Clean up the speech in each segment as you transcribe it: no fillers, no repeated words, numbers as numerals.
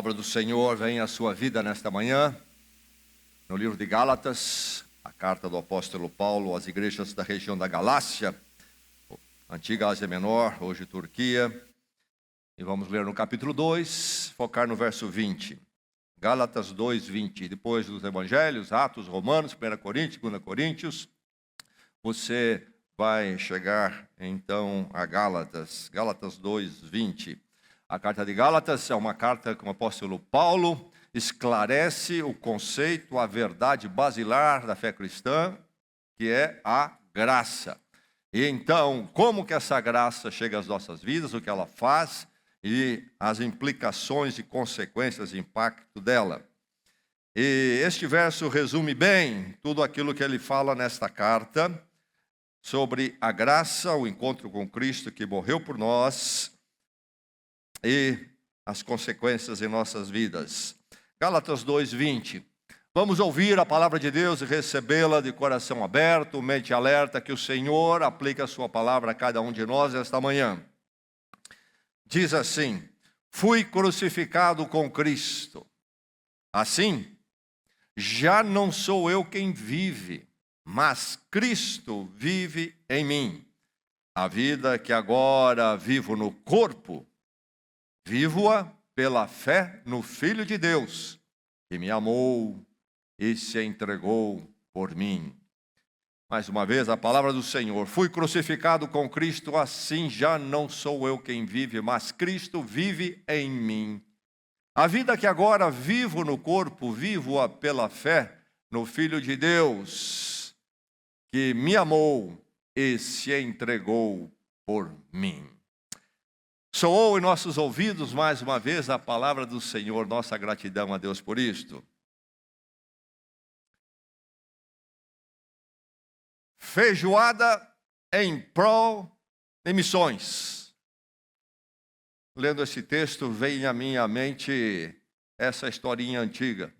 palavra do Senhor vem à sua vida nesta manhã, no livro de Gálatas, a carta do apóstolo Paulo às igrejas da região da Galácia, antiga Ásia Menor, hoje Turquia. E vamos ler no capítulo 2, focar no verso 20. Gálatas 2, 20. Depois dos evangelhos, Atos, Romanos, 1 Coríntios, 2 Coríntios, você vai chegar então a Gálatas. Gálatas 2, 20. A carta de Gálatas é uma carta que o apóstolo Paulo esclarece o conceito, a verdade basilar da fé cristã, que é a graça. E então, como que essa graça chega às nossas vidas, o que ela faz e as implicações e consequências, impacto dela. E este verso resume bem tudo aquilo que ele fala nesta carta sobre a graça, o encontro com Cristo que morreu por nós e as consequências em nossas vidas. Gálatas 2, 20. Vamos ouvir a palavra de Deus e recebê-la de coração aberto, mente alerta, que o Senhor aplique a sua palavra a cada um de nós esta manhã. Diz assim: fui crucificado com Cristo. Assim, já não sou eu quem vive, mas Cristo vive em mim. A vida que agora vivo no corpo, vivo-a pela fé no Filho de Deus, que me amou e se entregou por mim. Mais uma vez, a palavra do Senhor. Fui crucificado com Cristo, assim já não sou eu quem vive, mas Cristo vive em mim. A vida que agora vivo no corpo, vivo-a pela fé no Filho de Deus, que me amou e se entregou por mim. Soou em nossos ouvidos mais uma vez a palavra do Senhor, nossa gratidão a Deus por isto. Feijoada em prol de missões. Lendo esse texto, vem à minha mente essa historinha antiga.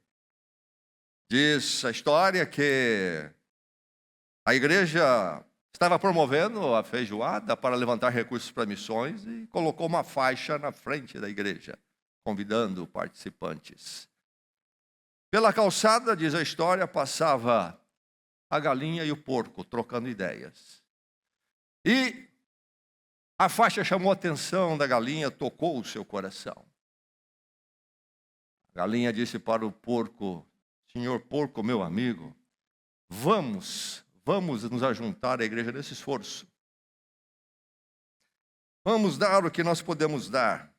Diz a história que a igreja estava promovendo a feijoada para levantar recursos para missões e colocou uma faixa na frente da igreja, convidando participantes. Pela calçada, diz a história, passava a galinha e o porco, trocando ideias. E a faixa chamou a atenção da galinha, tocou o seu coração. A galinha disse para o porco: senhor porco, meu amigo, vamos nos ajuntar à igreja nesse esforço. Vamos dar o que nós podemos dar.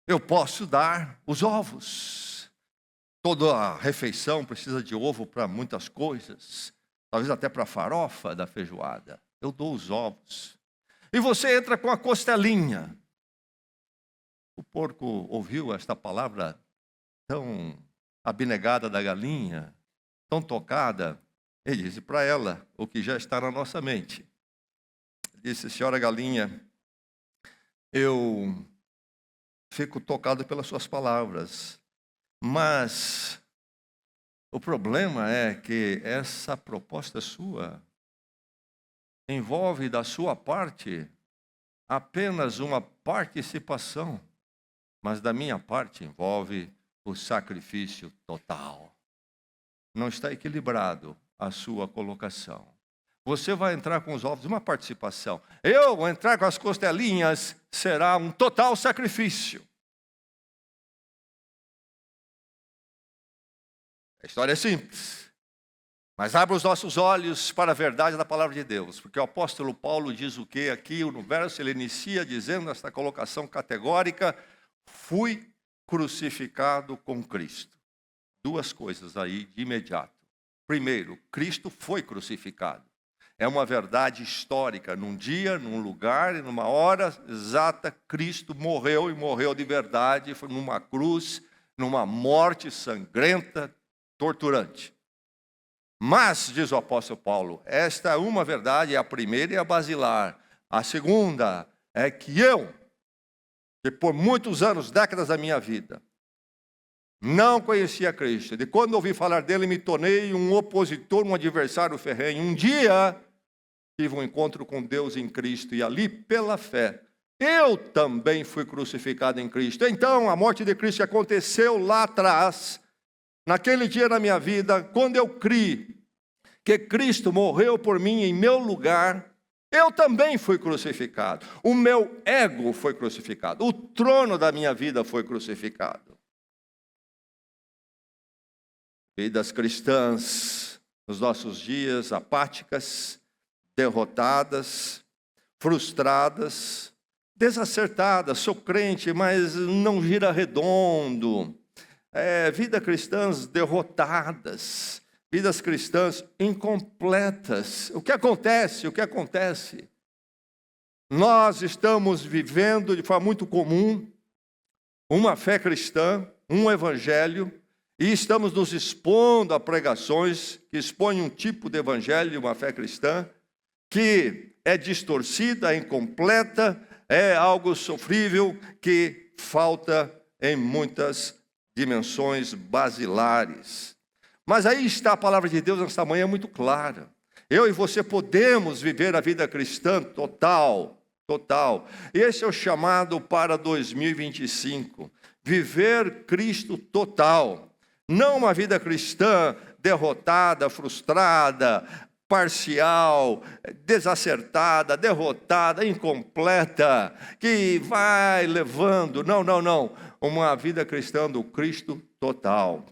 Eu posso dar os ovos. Toda refeição precisa de ovo para muitas coisas. Talvez até para a farofa da feijoada. Eu dou os ovos. E você entra com a costelinha. O porco ouviu esta palavra tão abnegada da galinha, tão tocada, ele disse para ela o que já está na nossa mente. Ele disse: senhora galinha, eu fico tocado pelas suas palavras, mas o problema é que essa proposta sua envolve da sua parte apenas uma participação, mas da minha parte envolve o sacrifício total. Não está equilibrado a sua colocação. Você vai entrar com os ovos, uma participação. Eu vou entrar com as costelinhas, será um total sacrifício. A história é simples, mas abra os nossos olhos para a verdade da palavra de Deus, porque o apóstolo Paulo diz o que aqui no verso? Ele inicia dizendo esta colocação categórica: fui crucificado com Cristo. Duas coisas aí de imediato. Primeiro, Cristo foi crucificado. É uma verdade histórica. Num dia, num lugar, numa hora exata, Cristo morreu e morreu de verdade. Foi numa cruz, numa morte sangrenta, torturante. Mas, diz o apóstolo Paulo, esta é uma verdade, é a primeira e a basilar. A segunda é que eu, que por muitos anos, décadas da minha vida, não conhecia Cristo. De quando ouvi falar dele, me tornei um opositor, um adversário ferrenho. Um dia tive um encontro com Deus em Cristo e ali, pela fé, eu também fui crucificado em Cristo. Então, a morte de Cristo aconteceu lá atrás, naquele dia na minha vida, quando eu criei que Cristo morreu por mim em meu lugar, eu também fui crucificado. O meu ego foi crucificado. O trono da minha vida foi crucificado. Vidas cristãs, nos nossos dias, apáticas, derrotadas, frustradas, desacertadas. Sou crente, mas não gira redondo. Vidas cristãs derrotadas. Vidas cristãs incompletas. O que acontece? Nós estamos vivendo de forma muito comum uma fé cristã, um evangelho, e estamos nos expondo a pregações que expõem um tipo de evangelho, uma fé cristã, que é distorcida, é incompleta, é algo sofrível, que falta em muitas dimensões basilares. Mas aí está a palavra de Deus nesta manhã muito clara. Eu e você podemos viver a vida cristã total. Esse é o chamado para 2025. Viver Cristo total. Não uma vida cristã derrotada, frustrada, parcial, desacertada, derrotada, incompleta, que vai levando. Não. Uma vida cristã do Cristo total.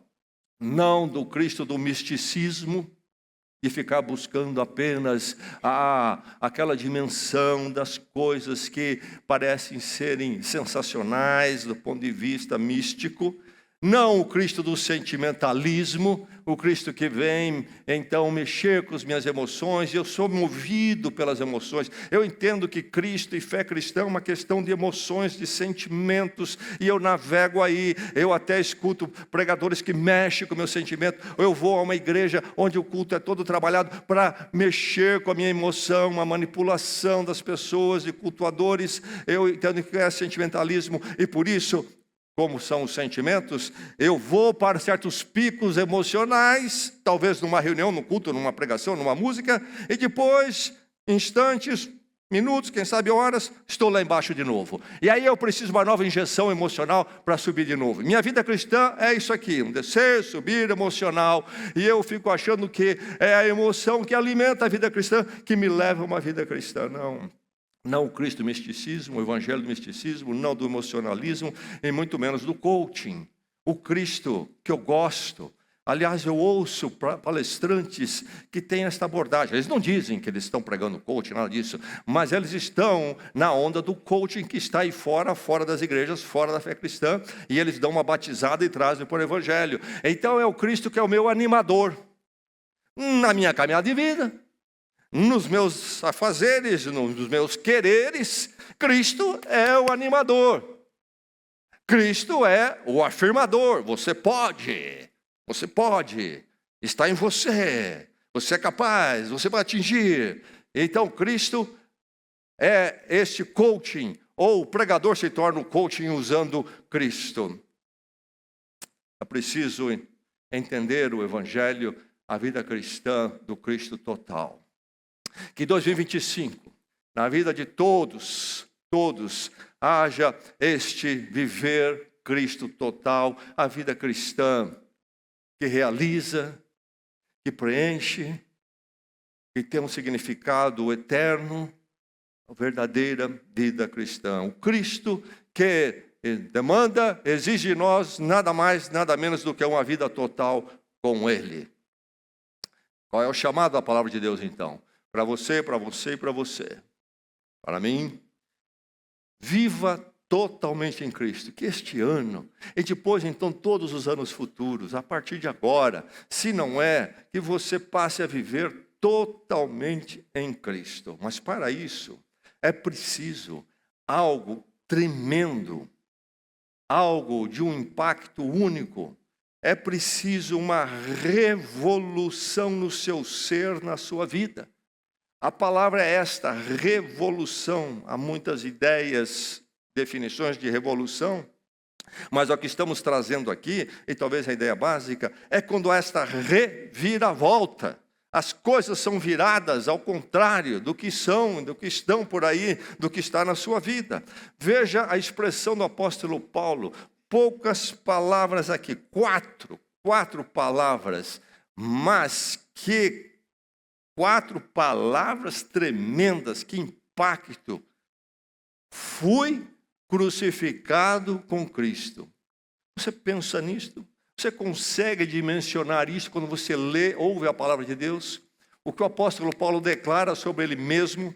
Não do Cristo do misticismo, de ficar buscando apenas aquela dimensão das coisas que parecem serem sensacionais do ponto de vista místico. Não o Cristo do sentimentalismo, o Cristo que vem, então, mexer com as minhas emoções. Eu sou movido pelas emoções. Eu entendo que Cristo e fé cristã é uma questão de emoções, de sentimentos, e eu navego aí. Eu até escuto pregadores que mexem com o meu sentimento. Eu vou a uma igreja onde o culto é todo trabalhado para mexer com a minha emoção, a manipulação das pessoas, de cultuadores. Eu entendo que é sentimentalismo, e por isso, como são os sentimentos, eu vou para certos picos emocionais, talvez numa reunião, num culto, numa pregação, numa música, e depois, instantes, minutos, quem sabe horas, estou lá embaixo de novo. E aí eu preciso de uma nova injeção emocional para subir de novo. Minha vida cristã é isso aqui, um descer, subir emocional, e eu fico achando que é a emoção que alimenta a vida cristã, que me leva a uma vida cristã. Não o Cristo misticismo, o evangelho do misticismo, não do emocionalismo, e muito menos do coaching. O Cristo que eu gosto. Aliás, eu ouço palestrantes que têm esta abordagem. Eles não dizem que eles estão pregando coaching, nada disso, mas eles estão na onda do coaching que está aí fora das igrejas, fora da fé cristã, e eles dão uma batizada e trazem para o evangelho. Então é o Cristo que é o meu animador na minha caminhada de vida. Nos meus afazeres, nos meus quereres, Cristo é o animador. Cristo é o afirmador. Você pode, está em você, você é capaz, você vai atingir. Então Cristo é este coaching, ou o pregador se torna o coaching usando Cristo. É preciso entender o evangelho, a vida cristã do Cristo total. Que 2025, na vida de todos, haja este viver Cristo total, a vida cristã que realiza, que preenche, que tem um significado eterno, a verdadeira vida cristã. O Cristo que demanda, exige de nós nada mais, nada menos do que uma vida total com Ele. Qual é o chamado da palavra de Deus então? Para você. Para mim, viva totalmente em Cristo. Que este ano, e depois então todos os anos futuros, a partir de agora, se não é, que você passe a viver totalmente em Cristo. Mas para isso, é preciso algo tremendo, algo de um impacto único. É preciso uma revolução no seu ser, na sua vida. A palavra é esta, revolução. Há muitas ideias, definições de revolução, mas o que estamos trazendo aqui, e talvez a ideia básica, é quando há esta reviravolta. As coisas são viradas ao contrário do que são, do que estão por aí, do que está na sua vida. Veja a expressão do apóstolo Paulo. Poucas palavras aqui, quatro palavras, mas que quatro palavras tremendas, que impacto. Fui crucificado com Cristo. Você pensa nisto? Você consegue dimensionar isso quando você lê, ouve a palavra de Deus? O que o apóstolo Paulo declara sobre ele mesmo,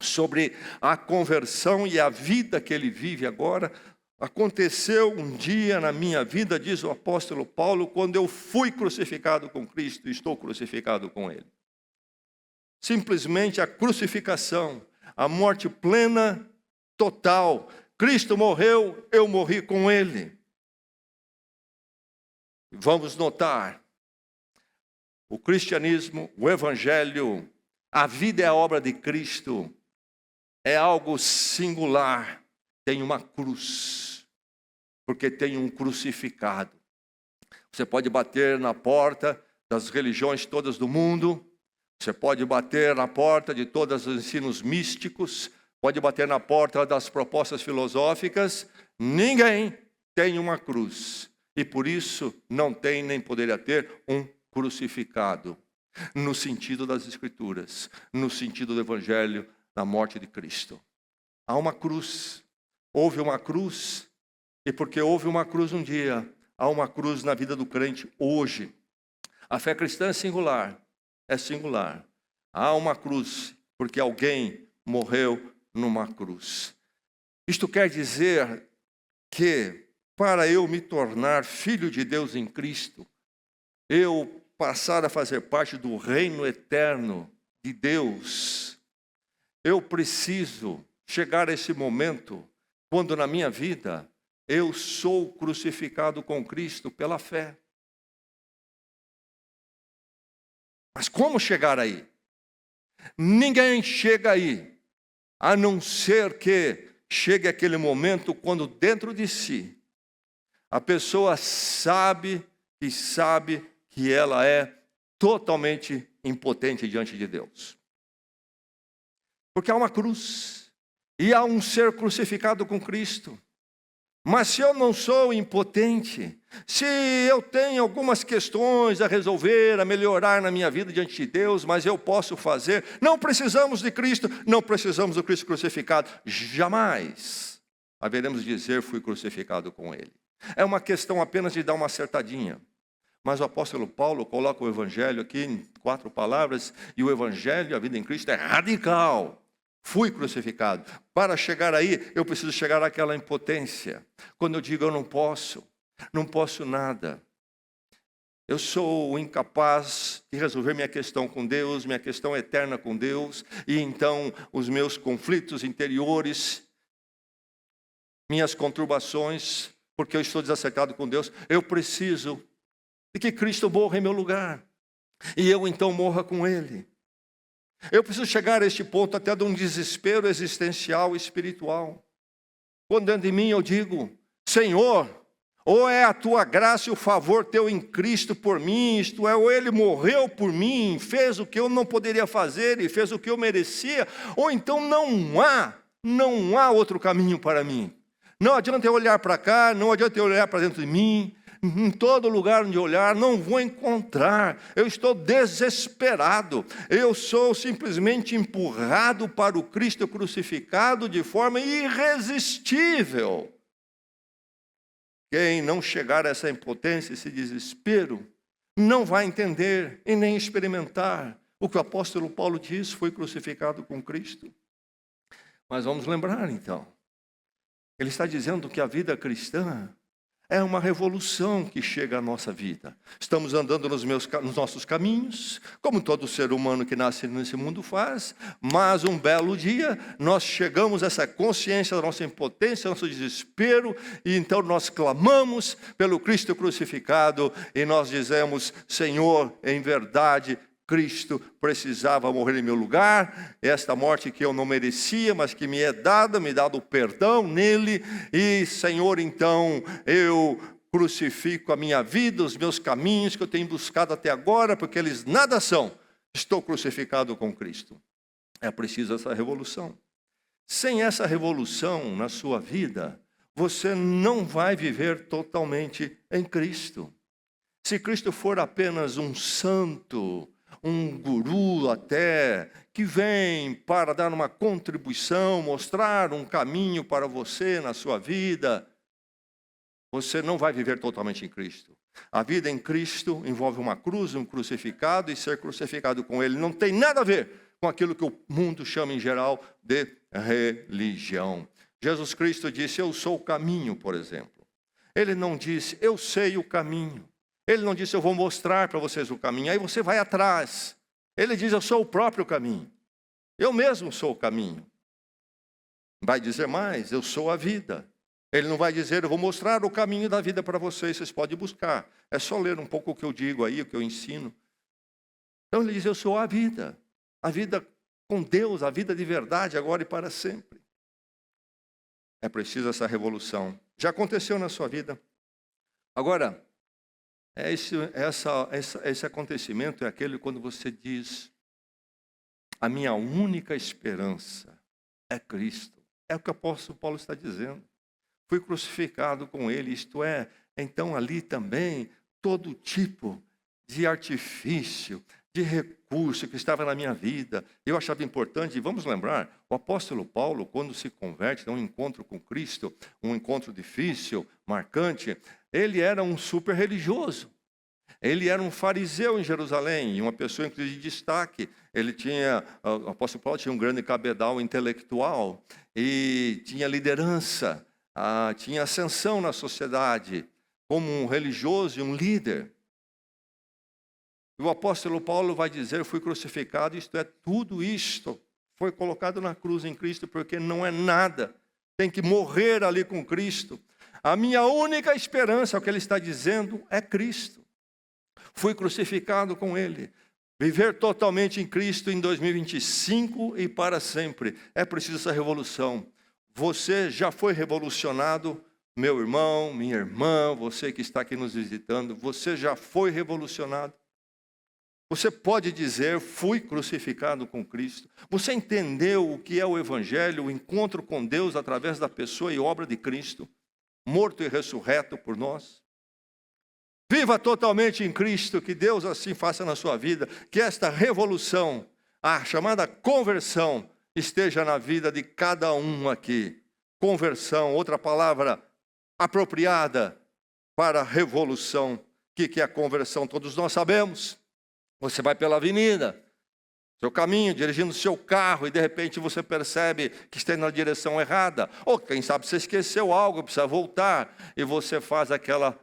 sobre a conversão e a vida que ele vive agora. Aconteceu um dia na minha vida, diz o apóstolo Paulo, quando eu fui crucificado com Cristo e estou crucificado com Ele. Simplesmente a crucificação, a morte plena, total. Cristo morreu, eu morri com Ele. Vamos notar, o cristianismo, o evangelho, a vida é a obra de Cristo, é algo singular. Tem uma cruz, porque tem um crucificado. Você pode bater na porta das religiões todas do mundo, você pode bater na porta de todos os ensinos místicos, pode bater na porta das propostas filosóficas, ninguém tem uma cruz. E por isso não tem nem poderia ter um crucificado, no sentido das Escrituras, no sentido do Evangelho, na morte de Cristo. Há uma cruz, houve uma cruz, e porque houve uma cruz um dia, há uma cruz na vida do crente hoje. A fé cristã é singular, é singular. Há uma cruz, porque alguém morreu numa cruz. Isto quer dizer que, para eu me tornar filho de Deus em Cristo, eu passar a fazer parte do reino eterno de Deus, eu preciso chegar a esse momento, quando na minha vida, eu sou crucificado com Cristo pela fé. Mas como chegar aí? Ninguém chega aí, a não ser que chegue aquele momento quando dentro de si, a pessoa sabe que ela é totalmente impotente diante de Deus. Porque há uma cruz e há um ser crucificado com Cristo. Mas se eu não sou impotente, se eu tenho algumas questões a resolver, a melhorar na minha vida diante de Deus, mas eu posso fazer, não precisamos de Cristo, não precisamos do Cristo crucificado. Jamais haveremos de dizer, fui crucificado com Ele. É uma questão apenas de dar uma acertadinha. Mas o apóstolo Paulo coloca o evangelho aqui em 4 palavras, e o evangelho, a vida em Cristo, é radical. Fui crucificado. Para chegar aí, eu preciso chegar àquela impotência. Quando eu digo eu não posso nada. Eu sou incapaz de resolver minha questão com Deus, minha questão eterna com Deus, e então os meus conflitos interiores, minhas conturbações, porque eu estou desacertado com Deus, eu preciso de que Cristo morra em meu lugar, e eu então morra com Ele. Eu preciso chegar a este ponto até de um desespero existencial e espiritual. Quando dentro de mim eu digo, Senhor, ou é a Tua graça e o favor Teu em Cristo por mim, isto é, ou Ele morreu por mim, fez o que eu não poderia fazer e fez o que eu merecia, ou então não há outro caminho para mim. Não adianta eu olhar para cá, não adianta eu olhar para dentro de mim, em todo lugar onde eu olhar, não vou encontrar. Eu estou desesperado. Eu sou simplesmente empurrado para o Cristo crucificado de forma irresistível. Quem não chegar a essa impotência, esse desespero, não vai entender e nem experimentar o que o apóstolo Paulo diz, foi crucificado com Cristo. Mas vamos lembrar então. Ele está dizendo que a vida cristã é uma revolução que chega à nossa vida. Estamos andando nos nossos caminhos, como todo ser humano que nasce nesse mundo faz, mas um belo dia nós chegamos a essa consciência da nossa impotência, nosso desespero, e então nós clamamos pelo Cristo crucificado e nós dizemos, Senhor, em verdade, Cristo precisava morrer em meu lugar, esta morte que eu não merecia, mas que me é dada, me dado o perdão nele, e Senhor, então, eu crucifico a minha vida, os meus caminhos que eu tenho buscado até agora, porque eles nada são. Estou crucificado com Cristo. É preciso essa revolução. Sem essa revolução na sua vida, você não vai viver totalmente em Cristo. Se Cristo for apenas um santo, um guru até, que vem para dar uma contribuição, mostrar um caminho para você na sua vida, você não vai viver totalmente em Cristo. A vida em Cristo envolve uma cruz, um crucificado, e ser crucificado com Ele não tem nada a ver com aquilo que o mundo chama em geral de religião. Jesus Cristo disse, eu sou o caminho, por exemplo. Ele não disse, eu sei o caminho. Ele não disse, eu vou mostrar para vocês o caminho. Aí você vai atrás. Ele diz, eu sou o próprio caminho. Eu mesmo sou o caminho. Vai dizer mais, eu sou a vida. Ele não vai dizer, eu vou mostrar o caminho da vida para vocês podem buscar. É só ler um pouco o que eu digo aí, o que eu ensino. Então ele diz, eu sou a vida com Deus, a vida de verdade, agora e para sempre. É preciso essa revolução. Já aconteceu na sua vida. Agora, esse acontecimento é aquele quando você diz, a minha única esperança é Cristo. É o que o apóstolo Paulo está dizendo. Fui crucificado com Ele, isto é, então ali também, todo tipo de artifício, de recurso que estava na minha vida, eu achava importante. E vamos lembrar, o apóstolo Paulo, quando se converte, um encontro com Cristo, um encontro difícil, marcante, ele era um super religioso. Ele era um fariseu em Jerusalém, uma pessoa inclusive de destaque. O apóstolo Paulo tinha um grande cabedal intelectual e tinha liderança, tinha ascensão na sociedade, como um religioso e um líder. E o apóstolo Paulo vai dizer, fui crucificado, isto é, tudo isto foi colocado na cruz em Cristo, porque não é nada, tem que morrer ali com Cristo. A minha única esperança, o que ele está dizendo, é Cristo. Fui crucificado com Ele. Viver totalmente em Cristo em 2025 e para sempre. É preciso essa revolução. Você já foi revolucionado, meu irmão, minha irmã, você que está aqui nos visitando, você já foi revolucionado. Você pode dizer, fui crucificado com Cristo. Você entendeu o que é o Evangelho, o encontro com Deus através da pessoa e obra de Cristo, morto e ressurreto por nós? Viva totalmente em Cristo, que Deus assim faça na sua vida, que esta revolução, a chamada conversão, esteja na vida de cada um aqui. Conversão, outra palavra apropriada para revolução. O que é a conversão? Todos nós sabemos. Você vai pela avenida, seu caminho, dirigindo o seu carro, e de repente você percebe que está na direção errada. Ou quem sabe você esqueceu algo, precisa voltar, e você faz aquela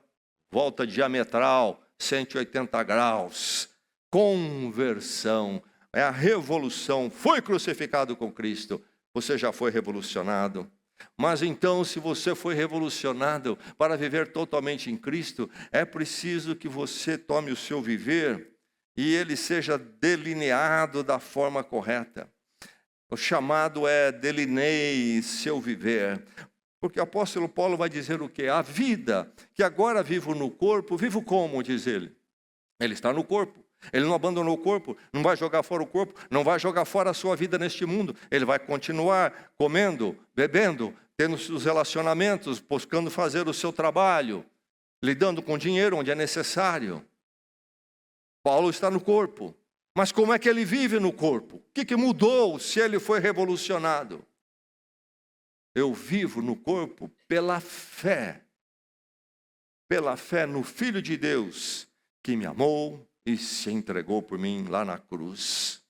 volta diametral, 180 graus. Conversão, é a revolução. Foi crucificado com Cristo, você já foi revolucionado. Mas então, se você foi revolucionado para viver totalmente em Cristo, é preciso que você tome o seu viver e ele seja delineado da forma correta. O chamado é delineie seu viver. Porque o apóstolo Paulo vai dizer o quê? A vida que agora vivo no corpo, vivo como, diz ele? Ele está no corpo. Ele não abandonou o corpo, não vai jogar fora o corpo, não vai jogar fora a sua vida neste mundo. Ele vai continuar comendo, bebendo, tendo os relacionamentos, buscando fazer o seu trabalho, lidando com dinheiro onde é necessário. Paulo está no corpo. Mas como é que ele vive no corpo? O que mudou se ele foi revolucionado? Eu vivo no corpo pela fé no Filho de Deus, que me amou e se entregou por mim lá na cruz.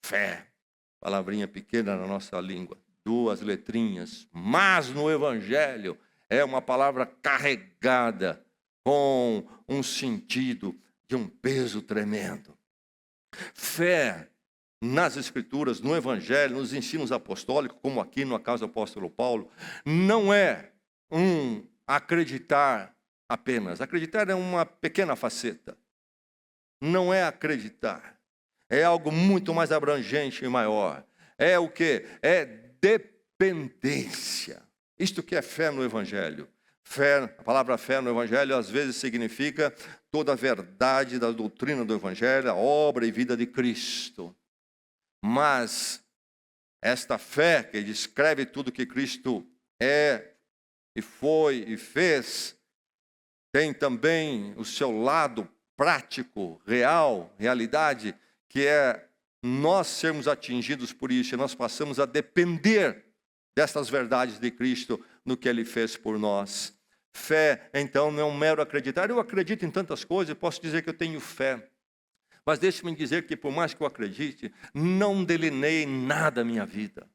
Fé, palavrinha pequena na nossa língua, 2 letrinhas, mas no Evangelho é uma palavra carregada com um sentido de um peso tremendo. Fé nas Escrituras, no Evangelho, nos ensinos apostólicos, como aqui no caso do apóstolo Paulo, não é um acreditar apenas. Acreditar é uma pequena faceta. Não é acreditar. É algo muito mais abrangente e maior. É o quê? É dependência. Isto que é fé no Evangelho. Fé, a palavra fé no Evangelho às vezes significa toda a verdade da doutrina do Evangelho, a obra e vida de Cristo. Mas esta fé que descreve tudo que Cristo é e foi e fez, tem também o seu lado prático, real, realidade, que é nós sermos atingidos por isso, e nós passamos a depender dessas verdades de Cristo no que Ele fez por nós. Fé, então, não é um mero acreditar. Eu acredito em tantas coisas, posso dizer que eu tenho fé. Mas deixe-me dizer que, por mais que eu acredite, não delineie nada a minha vida.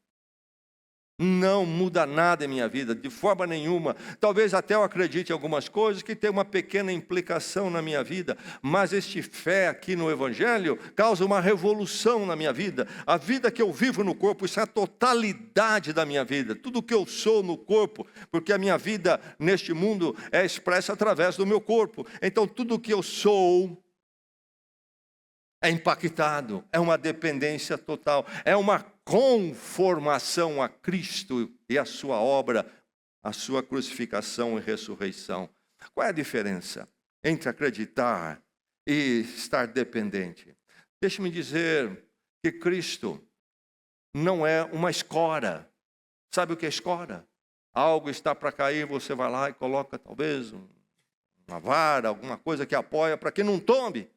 Não muda nada em minha vida, de forma nenhuma. Talvez até eu acredite em algumas coisas que têm uma pequena implicação na minha vida, mas este fé aqui no Evangelho causa uma revolução na minha vida. A vida que eu vivo no corpo, isso é a totalidade da minha vida. Tudo que eu sou no corpo, porque a minha vida neste mundo é expressa através do meu corpo. Então tudo que eu sou é impactado, é uma dependência total, é uma conformação a Cristo e a sua obra, a sua crucificação e ressurreição. Qual é a diferença entre acreditar e estar dependente? Deixe-me dizer que Cristo não é uma escora. Sabe o que é escora? Algo está para cair, você vai lá e coloca talvez uma vara, alguma coisa que apoia para que não tombe.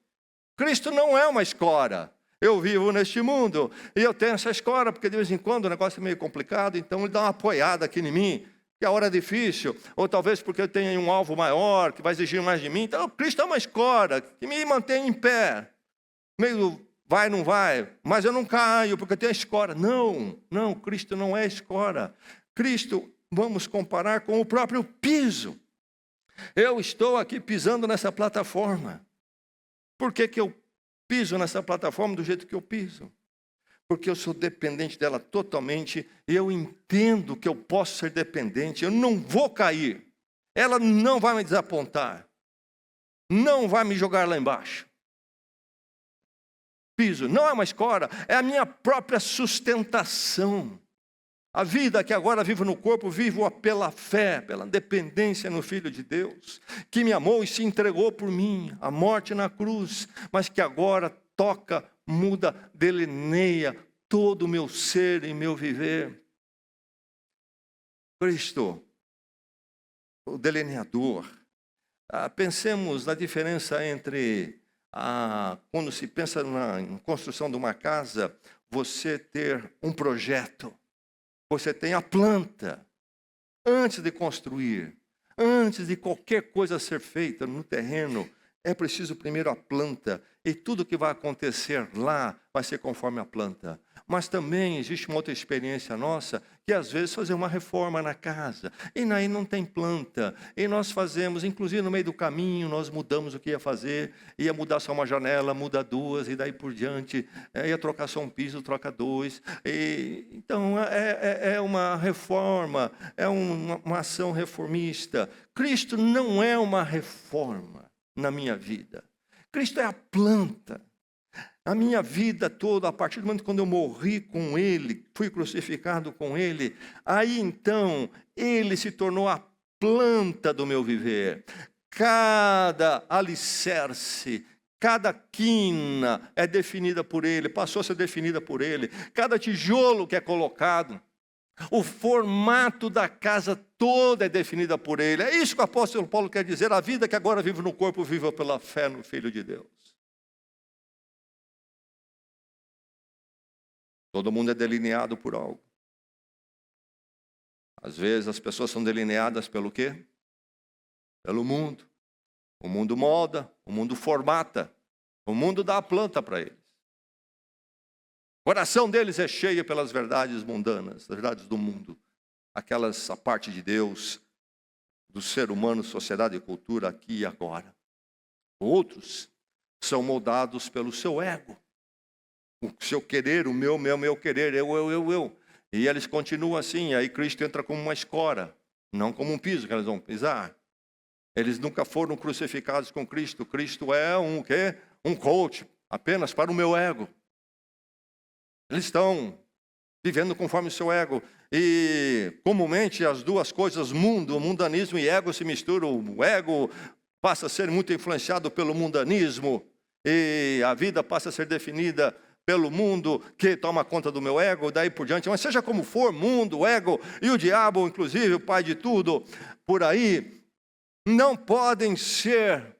Cristo não é uma escora. Eu vivo neste mundo e eu tenho essa escora, porque de vez em quando o negócio é meio complicado, então ele dá uma apoiada aqui em mim, que a hora é difícil, ou talvez porque eu tenho um alvo maior, que vai exigir mais de mim. Então Cristo é uma escora, que me mantém em pé. Meio vai, não vai, mas eu não caio, porque eu tenho a escora. Não, Cristo não é escora. Cristo, vamos comparar com o próprio piso. Eu estou aqui pisando nessa plataforma. Por que eu piso nessa plataforma do jeito que eu piso? Porque eu sou dependente dela totalmente e eu entendo que eu posso ser dependente, eu não vou cair. Ela não vai me desapontar, não vai me jogar lá embaixo. Piso não é uma escora, é a minha própria sustentação. A vida que agora vivo no corpo, vivo pela fé, pela dependência no Filho de Deus, que me amou e se entregou por mim, a morte na cruz, mas que agora toca, muda, delineia todo o meu ser e meu viver. Cristo, o delineador. Pensemos na diferença entre, quando se pensa na construção de uma casa, você ter um projeto. Você tem a planta. Antes de construir, antes de qualquer coisa ser feita no terreno, é preciso primeiro a planta. E tudo que vai acontecer lá vai ser conforme a planta. Mas também existe uma outra experiência nossa, que às vezes fazer uma reforma na casa. E aí não tem planta. E nós fazemos, inclusive no meio do caminho, nós mudamos o que ia fazer. Ia mudar só uma janela, muda duas, e daí por diante. Ia trocar só um piso, troca dois. Então é uma reforma, é uma ação reformista. Cristo não é uma reforma na minha vida. Cristo é a planta. A minha vida toda, a partir do momento quando eu morri com Ele, fui crucificado com Ele, aí então Ele se tornou a planta do meu viver. Cada alicerce, cada quina é definida por Ele, passou a ser definida por Ele. Cada tijolo que é colocado, o formato da casa toda é definida por Ele. É isso que o apóstolo Paulo quer dizer, a vida que agora vivo no corpo, vivo pela fé no Filho de Deus. Todo mundo é delineado por algo. Às vezes as pessoas são delineadas pelo quê? Pelo mundo. O mundo molda, o mundo formata, o mundo dá a planta para eles. O coração deles é cheio pelas verdades mundanas, as verdades do mundo. A parte de Deus, do ser humano, sociedade e cultura aqui e agora. Outros são moldados pelo seu ego. O seu querer, o meu querer, eu. E eles continuam assim, aí Cristo entra como uma escora, não como um piso que eles vão pisar. Eles nunca foram crucificados com Cristo. Cristo é um quê? Um coach, apenas para o meu ego. Eles estão vivendo conforme o seu ego. E comumente as duas coisas, mundo, mundanismo e ego se misturam. O ego passa a ser muito influenciado pelo mundanismo e a vida passa a ser definida pelo mundo que toma conta do meu ego, daí por diante. Mas seja como for, mundo, ego e o diabo, inclusive o pai de tudo, por aí, não podem ser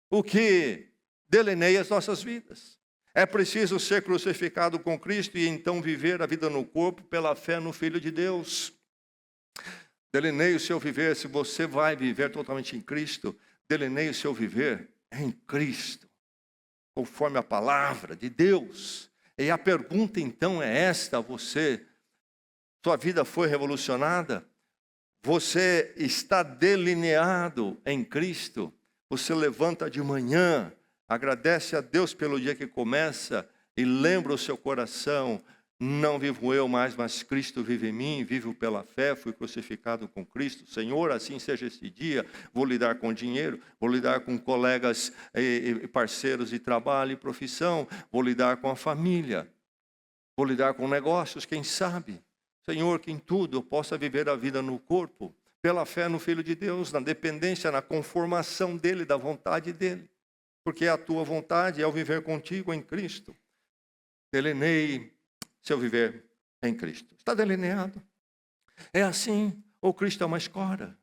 o que delineia as nossas vidas. É preciso ser crucificado com Cristo e então viver a vida no corpo pela fé no Filho de Deus. Delineie o seu viver. Se você vai viver totalmente em Cristo, delineie o seu viver em Cristo, conforme a palavra de Deus. E a pergunta então é esta a você: sua vida foi revolucionada? Você está delineado em Cristo? Você levanta de manhã, agradece a Deus pelo dia que começa e lembra o seu coração: não vivo eu mais, mas Cristo vive em mim, vivo pela fé, fui crucificado com Cristo. Senhor, assim seja este dia. Vou lidar com dinheiro, vou lidar com colegas e parceiros de trabalho e profissão, vou lidar com a família, vou lidar com negócios, quem sabe. Senhor, que em tudo eu possa viver a vida no corpo, pela fé no Filho de Deus, na dependência, na conformação dEle, da vontade dEle. Porque a tua vontade é o viver contigo em Cristo. Delineie seu viver em Cristo. Está delineado? É assim? Ou Cristo é uma escora?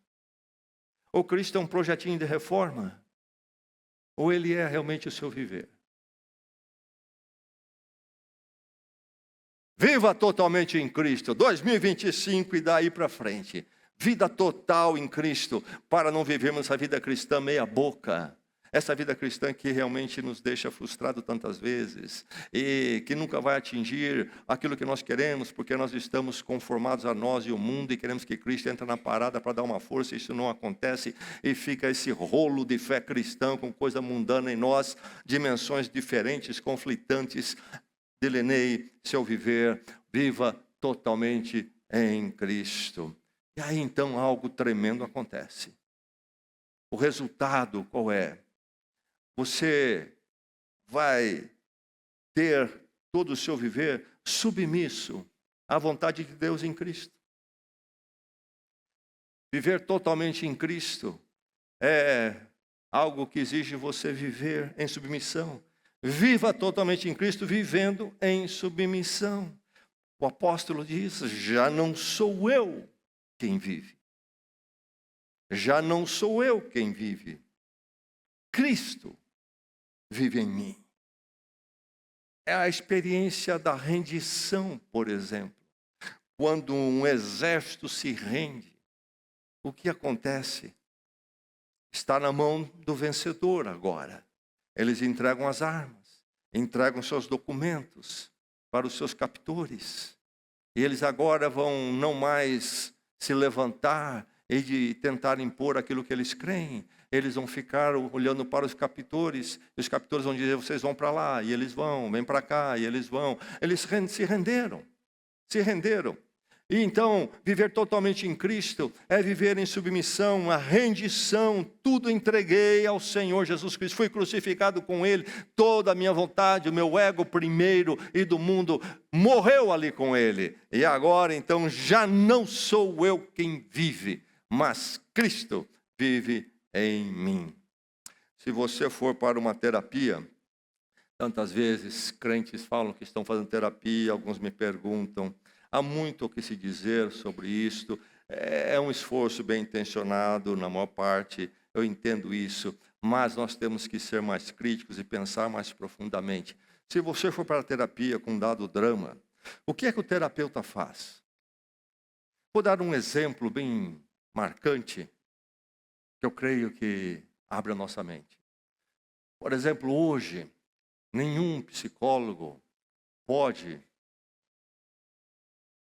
Ou Cristo é um projetinho de reforma? Ou Ele é realmente o seu viver? Viva totalmente em Cristo, 2025 e daí para frente. Vida total em Cristo, para não vivermos essa vida cristã meia boca. Essa vida cristã que realmente nos deixa frustrado tantas vezes e que nunca vai atingir aquilo que nós queremos, porque nós estamos conformados a nós e o mundo e queremos que Cristo entre na parada para dar uma força. Isso não acontece e fica esse rolo de fé cristã com coisa mundana em nós, dimensões diferentes, conflitantes. Delineie seu viver, viva totalmente em Cristo. E aí então algo tremendo acontece. O resultado qual é? Você vai ter todo o seu viver submisso à vontade de Deus em Cristo. Viver totalmente em Cristo é algo que exige você viver em submissão. Viva totalmente em Cristo, vivendo em submissão. O apóstolo diz: já não sou eu quem vive. Já não sou eu quem vive. Cristo vive em mim. É a experiência da rendição, por exemplo. Quando um exército se rende, o que acontece? Está na mão do vencedor agora. Eles entregam as armas, entregam seus documentos para os seus captores. E eles agora vão não mais se levantar e de tentar impor aquilo que eles creem. Eles vão ficar olhando para os captores. E os captores vão dizer: vocês vão para lá. E eles vão, vem para cá. E eles vão. Eles se renderam. Se renderam. E então, viver totalmente em Cristo é viver em submissão, a rendição. Tudo entreguei ao Senhor Jesus Cristo. Fui crucificado com Ele. Toda a minha vontade, o meu ego primeiro e do mundo, morreu ali com Ele. E agora, então, já não sou eu quem vive, mas Cristo vive em mim. Se você for para uma terapia, tantas vezes crentes falam que estão fazendo terapia, alguns me perguntam. Há muito o que se dizer sobre isto. É um esforço bem intencionado, na maior parte, eu entendo isso, mas nós temos que ser mais críticos e pensar mais profundamente. Se você for para a terapia com um dado drama, o que é que o terapeuta faz? Vou dar um exemplo bem marcante, que eu creio que abre a nossa mente. Por exemplo, hoje, nenhum psicólogo pode,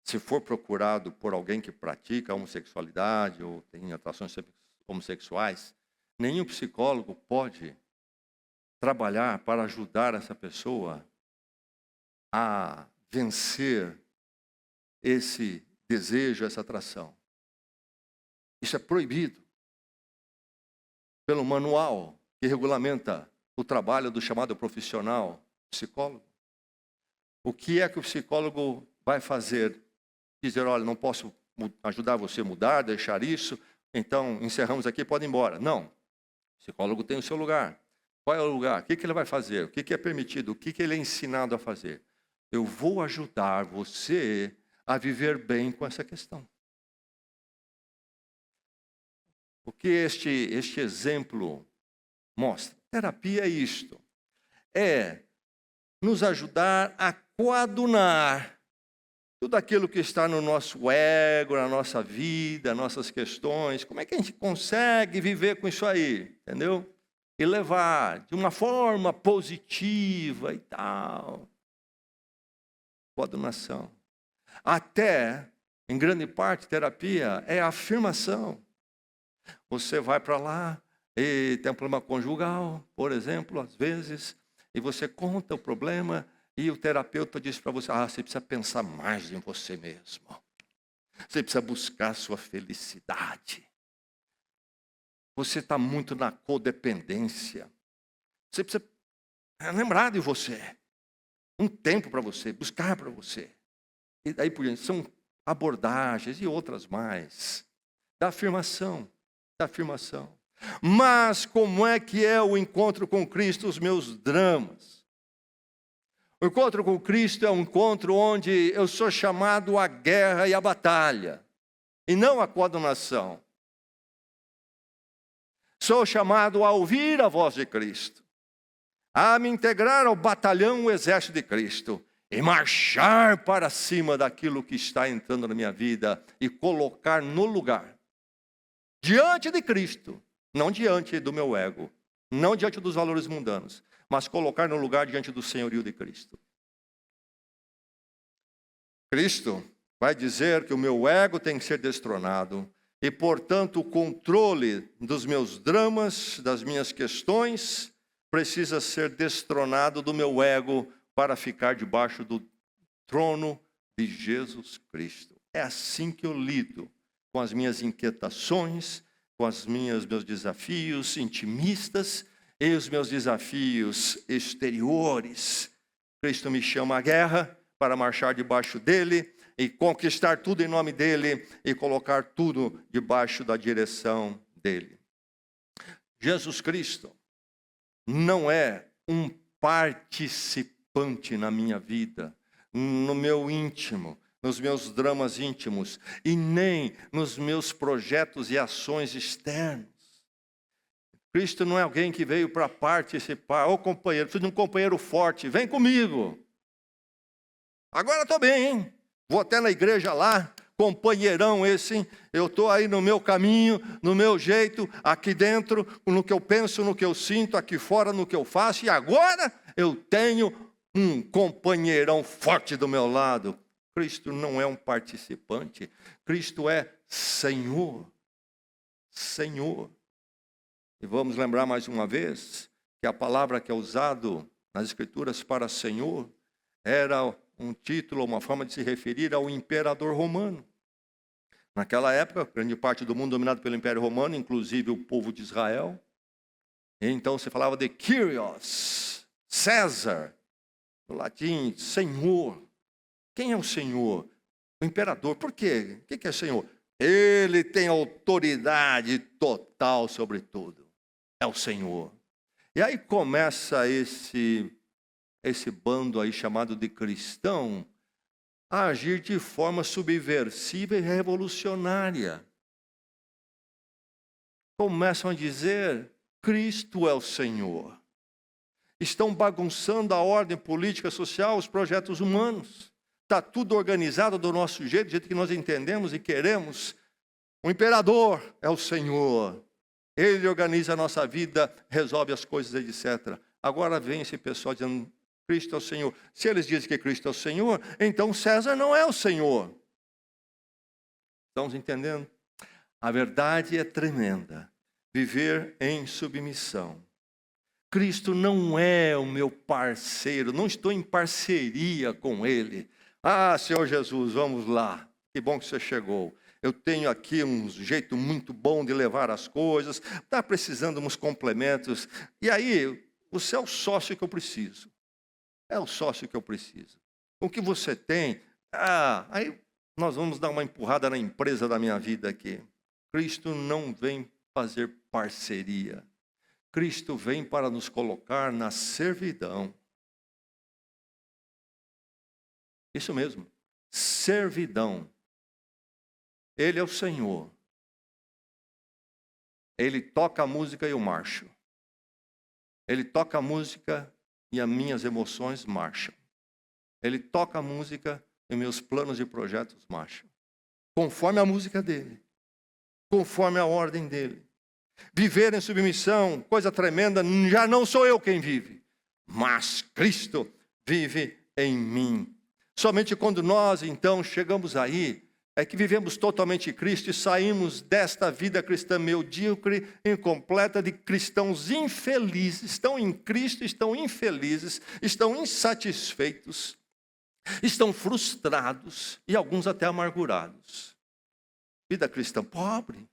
se for procurado por alguém que pratica homossexualidade ou tem atrações homossexuais, nenhum psicólogo pode trabalhar para ajudar essa pessoa a vencer esse desejo, essa atração. Isso é proibido pelo manual que regulamenta o trabalho do chamado profissional psicólogo. O que é que o psicólogo vai fazer? Dizer, olha, não posso ajudar você a mudar, deixar isso, então encerramos aqui, pode ir embora. Não. O psicólogo tem o seu lugar. Qual é o lugar? O que ele vai fazer? O que é permitido? O que ele é ensinado a fazer? Eu vou ajudar você a viver bem com essa questão. O que este exemplo mostra? Terapia é isto. É nos ajudar a coadunar tudo aquilo que está no nosso ego, na nossa vida, nossas questões. Como é que a gente consegue viver com isso aí? Entendeu? E levar de uma forma positiva e tal. Coadunação. Até, em grande parte, terapia é afirmação. Você vai para lá e tem um problema conjugal, por exemplo, às vezes, e você conta o problema e o terapeuta diz para você, você precisa pensar mais em você mesmo. Você precisa buscar a sua felicidade. Você está muito na codependência. Você precisa lembrar de você. Um tempo para você, buscar para você. E daí por diante, são abordagens e outras mais. Da afirmação. Mas como é que é o encontro com Cristo, os meus dramas? O encontro com Cristo é um encontro onde eu sou chamado à guerra e à batalha, e não à coadunação. Sou chamado a ouvir a voz de Cristo, a me integrar ao batalhão, o exército de Cristo, e marchar para cima daquilo que está entrando na minha vida e colocar no lugar. Diante de Cristo, não diante do meu ego, não diante dos valores mundanos, mas colocar no lugar diante do senhorio de Cristo. Cristo vai dizer que o meu ego tem que ser destronado e, portanto, o controle dos meus dramas, das minhas questões, precisa ser destronado do meu ego para ficar debaixo do trono de Jesus Cristo. É assim que eu lido com as minhas inquietações, com os meus desafios intimistas e os meus desafios exteriores. Cristo me chama à guerra para marchar debaixo dele e conquistar tudo em nome dele e colocar tudo debaixo da direção dele. Jesus Cristo não é um participante na minha vida, no meu íntimo, nos meus dramas íntimos, e nem nos meus projetos e ações externos. Cristo não é alguém que veio para participar. Ô companheiro, preciso de um companheiro forte, vem comigo. Agora estou bem, hein? Vou até na igreja lá, companheirão esse, hein? Eu estou aí no meu caminho, no meu jeito, aqui dentro, no que eu penso, no que eu sinto, aqui fora, no que eu faço, e agora eu tenho um companheirão forte do meu lado. Cristo não é um participante, Cristo é Senhor. Senhor. E vamos lembrar mais uma vez que a palavra que é usada nas Escrituras para Senhor era um título, uma forma de se referir ao imperador romano. Naquela época, grande parte do mundo dominado pelo Império Romano, inclusive o povo de Israel. E então se falava de Kyrios, César, no latim, Senhor. Quem é o Senhor? O imperador. Por quê? O que é Senhor? Ele tem autoridade total sobre tudo. É o Senhor. E aí começa esse bando aí chamado de cristão a agir de forma subversiva e revolucionária. Começam a dizer, Cristo é o Senhor. Estão bagunçando a ordem política, social, os projetos humanos. Está tudo organizado do nosso jeito, do jeito que nós entendemos e queremos. O imperador é o Senhor. Ele organiza a nossa vida, resolve as coisas, etc. Agora vem esse pessoal dizendo, Cristo é o Senhor. Se eles dizem que Cristo é o Senhor, então César não é o Senhor. Estamos entendendo? A verdade é tremenda. Viver em submissão. Cristo não é o meu parceiro, não estou em parceria com Ele. Senhor Jesus, vamos lá. Que bom que você chegou. Eu tenho aqui um jeito muito bom de levar as coisas. Está precisando de uns complementos. E aí, você é o sócio que eu preciso. É o sócio que eu preciso. O que você tem, Aí nós vamos dar uma empurrada na empresa da minha vida aqui. Cristo não vem fazer parceria. Cristo vem para nos colocar na servidão. Isso mesmo, servidão. Ele é o Senhor. Ele toca a música e eu marcho. Ele toca a música e as minhas emoções marcham. Ele toca a música e meus planos e projetos marcham. Conforme a música dele. Conforme a ordem dele. Viver em submissão, coisa tremenda, já não sou eu quem vive, mas Cristo vive em mim. Somente quando nós, então, chegamos aí, é que vivemos totalmente Cristo e saímos desta vida cristã medíocre, incompleta, de cristãos infelizes. Estão em Cristo, estão infelizes, estão insatisfeitos, estão frustrados e alguns até amargurados. Vida cristã pobre,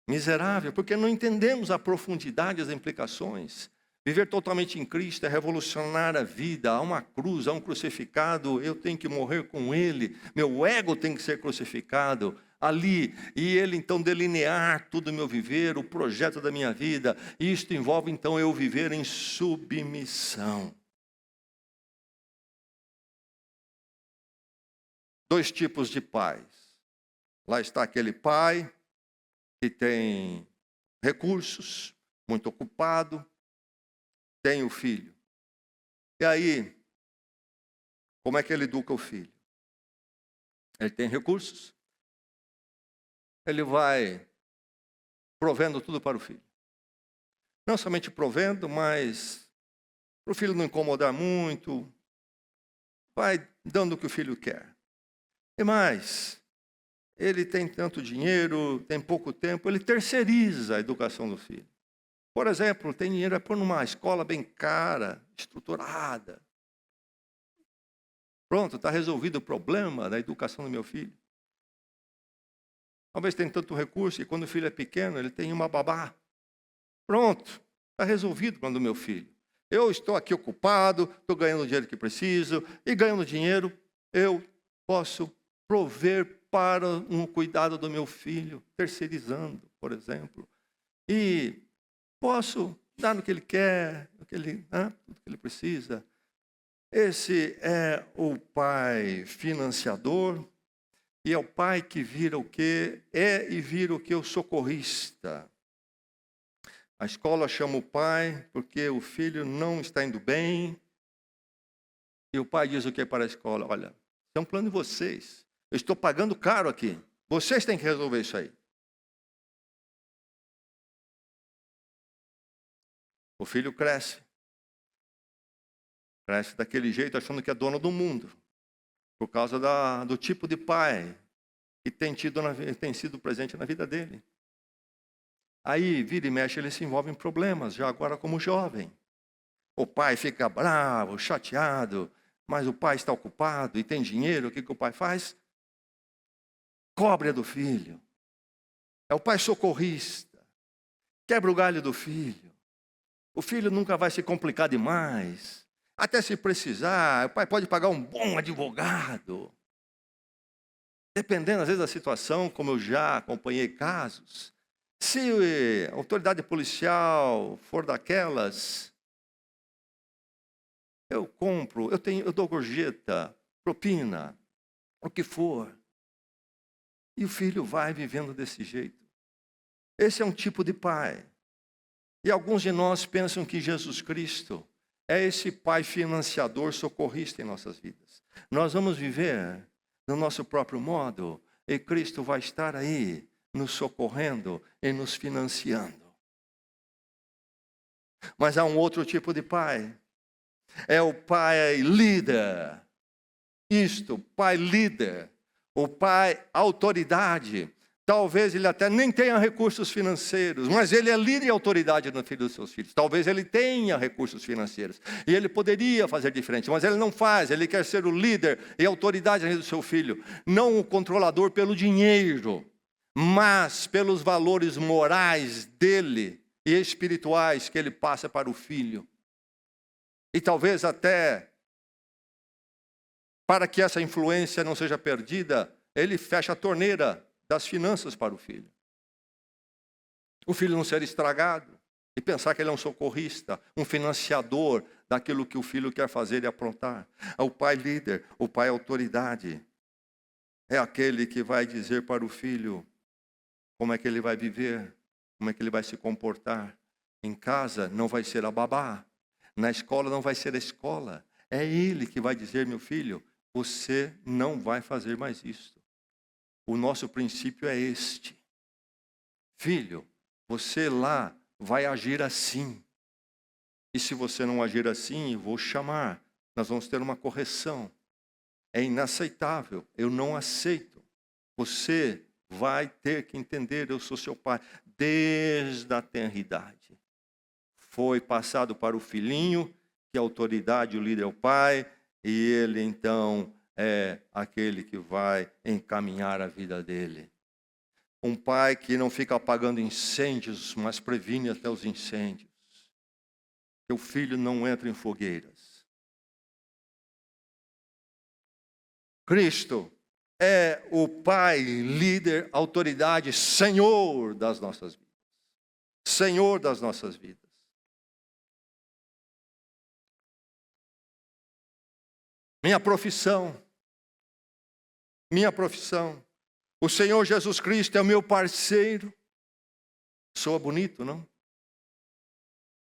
miserável, porque não entendemos a profundidade, as implicações. Viver totalmente em Cristo é revolucionar a vida. Há uma cruz, há um crucificado, eu tenho que morrer com Ele. Meu ego tem que ser crucificado ali. E Ele então delinear todo o meu viver, o projeto da minha vida. E isto envolve então eu viver em submissão. Dois tipos de pais. Lá está aquele pai que tem recursos, muito ocupado, tem o filho. E aí, como é que ele educa o filho? Ele tem recursos, ele vai provendo tudo para o filho. Não somente provendo, mas para o filho não incomodar muito, vai dando o que o filho quer. E mais, ele tem tanto dinheiro, tem pouco tempo, ele terceiriza a educação do filho. Por exemplo, tem dinheiro para pôr numa escola bem cara, estruturada. Pronto, está resolvido o problema da educação do meu filho. Talvez tenha tanto recurso que quando o filho é pequeno, ele tem uma babá. Pronto, está resolvido o problema do meu filho. Eu estou aqui ocupado, estou ganhando o dinheiro que preciso, e ganhando dinheiro, eu posso prover para um cuidado do meu filho, terceirizando, por exemplo. E posso dar no que ele quer, tudo que ele precisa. Esse é o pai financiador e é o pai que vira o quê? É e vira o que? O socorrista. A escola chama o pai porque o filho não está indo bem. E o pai diz o que para a escola? Olha, isso é um plano de vocês. Eu estou pagando caro aqui. Vocês têm que resolver isso aí. O filho cresce. Cresce daquele jeito, achando que é dono do mundo. Por causa do tipo de pai que tem sido presente na vida dele. Aí, vira e mexe, ele se envolve em problemas, já agora como jovem. O pai fica bravo, chateado, mas o pai está ocupado e tem dinheiro. O que o pai faz? Cobra do filho. É o pai socorrista. Quebra o galho do filho. O filho nunca vai se complicar demais. Até se precisar, o pai pode pagar um bom advogado. Dependendo, às vezes, da situação, como eu já acompanhei casos. Se a autoridade policial for daquelas, eu compro, eu dou gorjeta, propina, o que for. E o filho vai vivendo desse jeito. Esse é um tipo de pai. E alguns de nós pensam que Jesus Cristo é esse pai financiador, socorrista em nossas vidas. Nós vamos viver no nosso próprio modo e Cristo vai estar aí nos socorrendo e nos financiando. Mas há um outro tipo de pai. É o pai líder. Pai líder. O pai autoridade. Talvez ele até nem tenha recursos financeiros, mas ele é líder e autoridade no filho dos seus filhos. Talvez ele tenha recursos financeiros e ele poderia fazer diferente, mas ele não faz. Ele quer ser o líder e autoridade do seu filho. Não o controlador pelo dinheiro, mas pelos valores morais dele e espirituais que ele passa para o filho. E talvez até para que essa influência não seja perdida, ele fecha a torneira das finanças para o filho. O filho não ser estragado e pensar que ele é um socorrista, um financiador daquilo que o filho quer fazer e aprontar. O pai líder, o pai autoridade, é aquele que vai dizer para o filho como é que ele vai viver, como é que ele vai se comportar. Em casa não vai ser a babá, na escola não vai ser a escola. É ele que vai dizer, meu filho, você não vai fazer mais isso. O nosso princípio é este. Filho, você lá vai agir assim. E se você não agir assim, eu vou chamar. Nós vamos ter uma correção. É inaceitável. Eu não aceito. Você vai ter que entender, eu sou seu pai. Desde a tenridade. Foi passado para o filhinho, que a autoridade, o líder é o pai. E ele então é aquele que vai encaminhar a vida dele. Um pai que não fica apagando incêndios, mas previne até os incêndios. Que o filho não entre em fogueiras. Cristo é o Pai, líder, autoridade, Senhor das nossas vidas. Senhor das nossas vidas. Minha profissão. O Senhor Jesus Cristo é o meu parceiro. Soa bonito, não?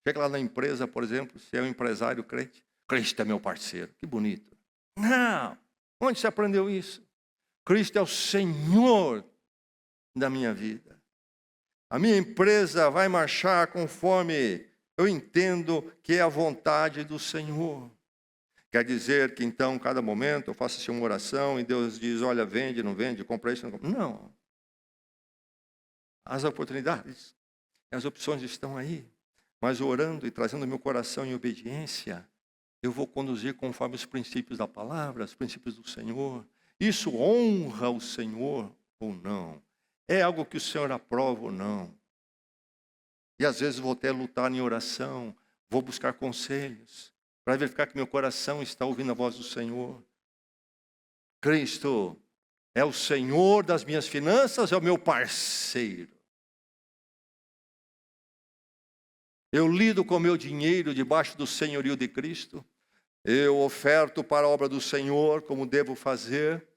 Chega lá na empresa, por exemplo, se é um empresário crente. Cristo é meu parceiro. Que bonito. Não! Onde você aprendeu isso? Cristo é o Senhor da minha vida. A minha empresa vai marchar conforme eu entendo que é a vontade do Senhor. Quer dizer que então, cada momento, eu faço assim uma oração e Deus diz, olha, vende, não vende, compra isso, não compra. Não. As oportunidades, as opções estão aí. Mas orando e trazendo meu coração em obediência, eu vou conduzir conforme os princípios da palavra, os princípios do Senhor. Isso honra o Senhor ou não? É algo que o Senhor aprova ou não? E às vezes vou até lutar em oração, vou buscar conselhos, para verificar que meu coração está ouvindo a voz do Senhor. Cristo é o Senhor das minhas finanças, é o meu parceiro. Eu lido com o meu dinheiro debaixo do senhorio de Cristo. Eu oferto para a obra do Senhor como devo fazer.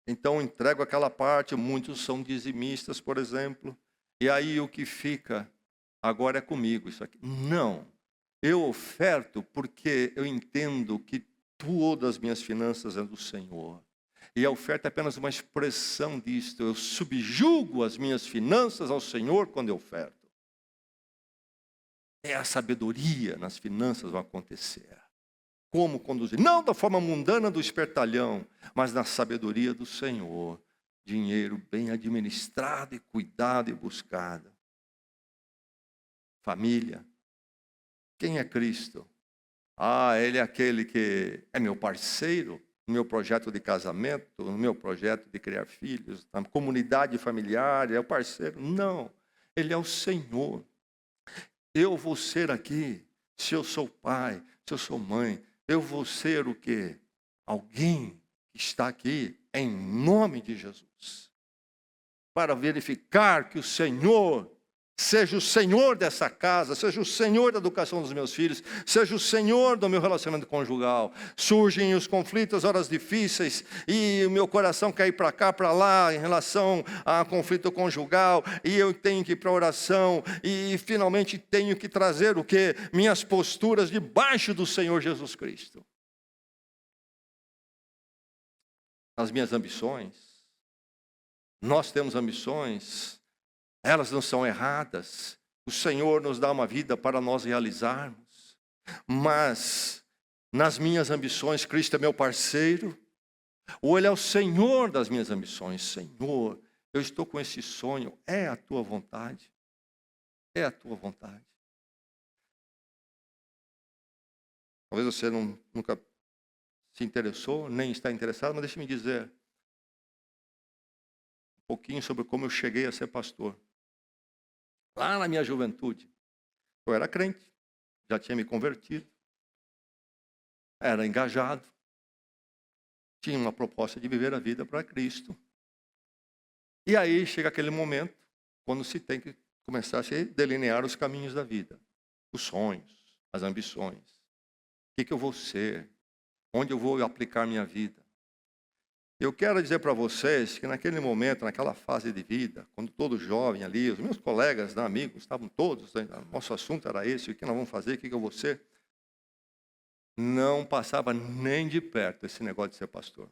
Então entrego aquela parte, muitos são dizimistas, por exemplo. E aí o que fica agora é comigo isso aqui. Não. Eu oferto porque eu entendo que todas as minhas finanças é do Senhor. E a oferta é apenas uma expressão disto. Eu subjugo as minhas finanças ao Senhor quando eu oferto. É a sabedoria nas finanças vai acontecer. Como conduzir? Não da forma mundana do espertalhão, mas na sabedoria do Senhor. Dinheiro bem administrado e cuidado e buscado. Família. Quem é Cristo? Ele é aquele que é meu parceiro no meu projeto de casamento, no meu projeto de criar filhos, na comunidade familiar, é o parceiro. Não, ele é o Senhor. Eu vou ser aqui, se eu sou pai, se eu sou mãe, eu vou ser o quê? Alguém que está aqui em nome de Jesus. Para verificar que o Senhor seja o Senhor dessa casa, seja o Senhor da educação dos meus filhos, seja o Senhor do meu relacionamento conjugal. Surgem os conflitos, horas difíceis, e o meu coração quer ir para cá, para lá, em relação a conflito conjugal, e eu tenho que ir para a oração, e finalmente tenho que trazer o quê? Minhas posturas debaixo do Senhor Jesus Cristo. As minhas ambições, nós temos ambições, elas não são erradas. O Senhor nos dá uma vida para nós realizarmos. Mas, nas minhas ambições, Cristo é meu parceiro. Ou Ele é o Senhor das minhas ambições. Senhor, eu estou com esse sonho. É a tua vontade. É a tua vontade. Talvez você nunca se interessou, nem está interessado, mas deixe-me dizer um pouquinho sobre como eu cheguei a ser pastor. Lá na minha juventude, eu era crente, já tinha me convertido, era engajado, tinha uma proposta de viver a vida para Cristo. E aí chega aquele momento, quando se tem que começar a se delinear os caminhos da vida. Os sonhos, as ambições. O que eu vou ser? Onde eu vou aplicar minha vida? Eu quero dizer para vocês que naquele momento, naquela fase de vida, quando todo jovem ali, os meus colegas, amigos, estavam todos, nosso assunto era esse, o que nós vamos fazer, o que eu vou ser? Não passava nem de perto esse negócio de ser pastor.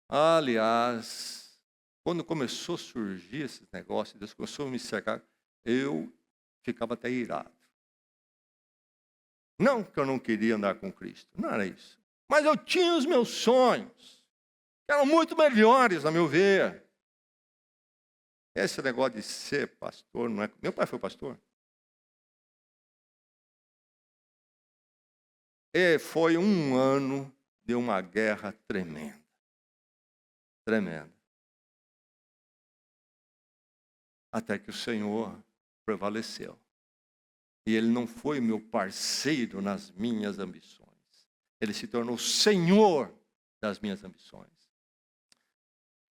Aliás, quando começou a surgir esse negócio, Deus começou a me cercar, eu ficava até irado. Não que eu não queria andar com Cristo, não era isso. Mas eu tinha os meus sonhos, que eram muito melhores, a meu ver. Esse negócio de ser pastor, não é... Meu pai foi pastor. E foi um ano de uma guerra tremenda. Tremenda. Até que o Senhor prevaleceu. E Ele não foi meu parceiro nas minhas ambições. Ele se tornou Senhor das minhas ambições.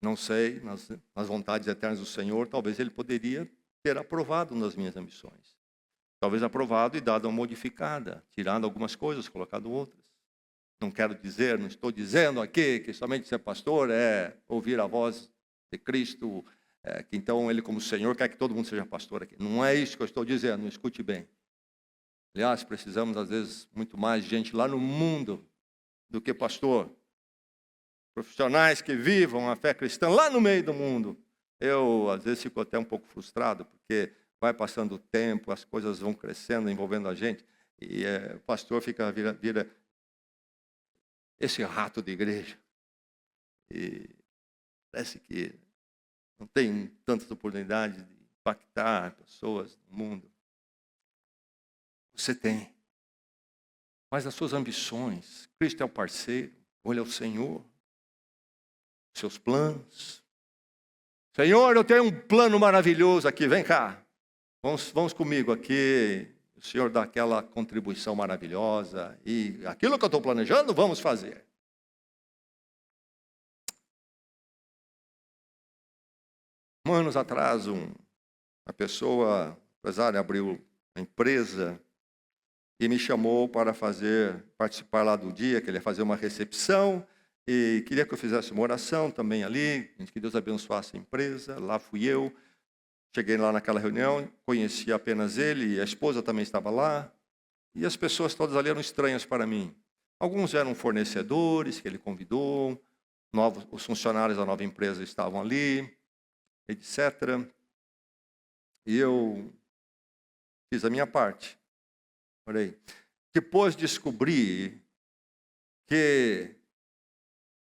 Não sei, nas vontades eternas do Senhor, talvez Ele poderia ter aprovado nas minhas ambições. Talvez aprovado e dado uma modificada, tirando algumas coisas, colocado outras. Não quero dizer, não estou dizendo aqui que somente ser pastor é ouvir a voz de Cristo, que então Ele como Senhor quer que todo mundo seja pastor aqui. Não é isso que eu estou dizendo, não escute bem. Aliás, precisamos às vezes muito mais de gente lá no mundo do que pastor. Profissionais que vivam a fé cristã lá no meio do mundo. Eu às vezes fico até um pouco frustrado, porque vai passando o tempo, as coisas vão crescendo, envolvendo a gente, e o pastor vira esse rato de igreja. E parece que não tem tantas oportunidades de impactar pessoas no mundo. Você tem. Mas as suas ambições, Cristo é o parceiro, Ele é o Senhor. Seus planos. Senhor, eu tenho um plano maravilhoso aqui, vem cá. Vamos comigo aqui. O Senhor dá aquela contribuição maravilhosa. E aquilo que eu estou planejando, vamos fazer. Anos atrás, uma pessoa, empresário, abriu uma empresa e me chamou para participar lá do dia, que ele ia fazer uma recepção. E queria que eu fizesse uma oração também ali, que Deus abençoasse a empresa. Lá fui eu. Cheguei lá naquela reunião, conheci apenas ele, e a esposa também estava lá. E as pessoas todas ali eram estranhas para mim. Alguns eram fornecedores que ele convidou, os funcionários da nova empresa estavam ali, etc. E eu fiz a minha parte. Orei. Depois descobri que